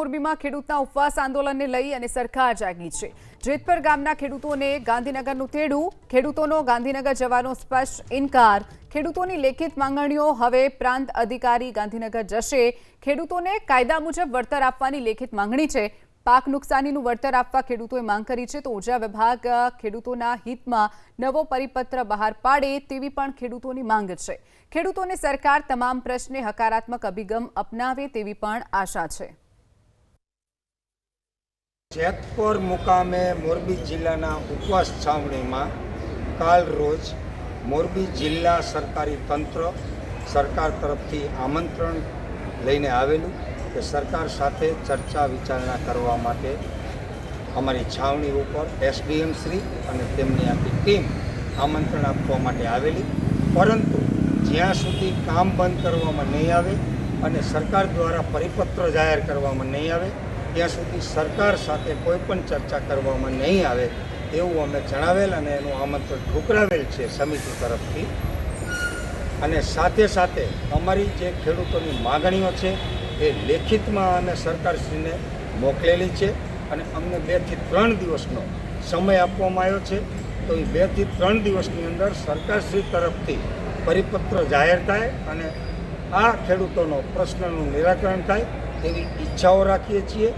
મોરબીમાં ખેડૂતના ઉપવાસ આંદોલનને લઈ અને સરકાર જાગી છે। જેતપર ગામના ખેડૂતોને ગાંધીનગરનું તેડું, ખેડૂતોનો ગાંધીનગર જવાનો સ્પષ્ટ ઇનકાર। ખેડૂતોની લેખિત માંગણીઓ હવે પ્રાંત અધિકારી ગાંધીનગર જશે। ખેડૂતોને કાયદા મુજબ વળતર આપવાની લેખિત માંગણી છે। પાક નુકસાનીનું વળતર આપવા ખેડૂતોએ માંગ કરી છે, તો ઉર્જા વિભાગ ખેડૂતોના હિતમાં નવો પરિપત્ર બહાર પાડે તેવી પણ ખેડૂતોની માંગ છે। ખેડૂતોને સરકાર તમામ પ્રશ્ને હકારાત્મક અભિગમ અપનાવે તેવી પણ આશા છે। જેતપુર મુકામે મોરબી જિલ્લાના ઉપવાસ છાવણીમાં કાલ રોજ મોરબી જિલ્લા સરકારી તંત્ર સરકાર તરફથી આમંત્રણ લઈને આવેલું કે સરકાર સાથે ચર્ચા વિચારણા કરવા માટે અમારી છાવણી ઉપર એસડીએમ શ્રી અને તેમની આખી ટીમ આમંત્રણ આપવા માટે આવેલી, પરંતુ જ્યાં સુધી કામ બંધ કરવામાં નહીં આવે અને સરકાર દ્વારા પરિપત્ર જાહેર કરવામાં નહીં આવે ત્યાં સુધી સરકાર સાથે કોઈ પણ ચર્ચા કરવામાં નહીં આવે એવું અમે જણાવેલ અને એનું આમંત્રણ ઠુકરાવેલ છે સમિતિ તરફથી। અને સાથે સાથે અમારી જે ખેડૂતોની માગણીઓ છે એ લેખિતમાં અમે સરકારશ્રીને મોકલેલી છે અને અમને 2 થી 3 દિવસનો સમય આપવામાં આવ્યો છે। તો એ 2 થી 3 દિવસની અંદર સરકારશ્રી તરફથી પરિપત્ર જાહેર થાય અને આ ખેડૂતોનો પ્રશ્નનું નિરાકરણ થાય તેવી ઈચ્છાઓ રાખીએ છીએ।